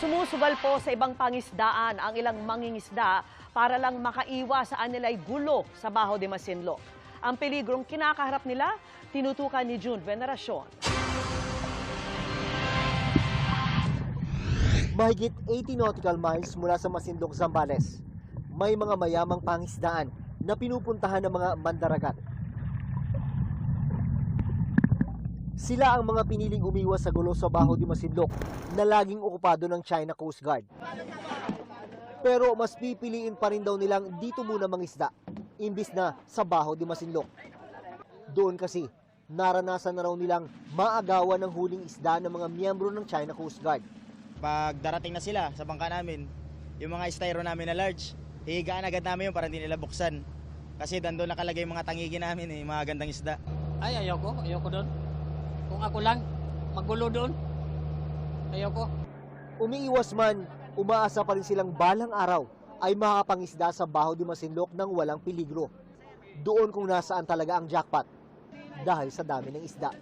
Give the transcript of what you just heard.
Sumusugal po sa ibang pangisdaan ang ilang mangingisda para lang makaiwas sa anilay gulo sa Baho de Masinloc. Ang peligrong kinakaharap nila, tinutukan ni June Veneracion. Mahigit 80 nautical miles mula sa Masinloc, Zambales, may mga mayamang pangisdaan na pinupuntahan ng mga mandaragat. Sila ang mga piniling umiwas sa gulo sa Baho de Masinloc na laging okupado ng China Coast Guard. Pero mas pipiliin pa rin daw nilang dito muna mangisda, imbis na sa Baho de Masinloc. Doon kasi, naranasan na raw nilang maagawan ng huling isda ng mga miyembro ng China Coast Guard. Pag darating na sila sa bangka namin, yung mga styro namin na large, hihigaan agad namin yun para hindi nila buksan. Kasi doon nakalagay yung mga tangigi namin, mga gandang isda. Ay, ayoko doon. Kung ako lang, magulo doon. Ayoko. Umiiwas man, umaasa pa rin silang balang araw ay makapangisda sa Baho de Masinloc ng walang peligro. Doon kung nasaan talaga ang jackpot dahil sa dami ng isda.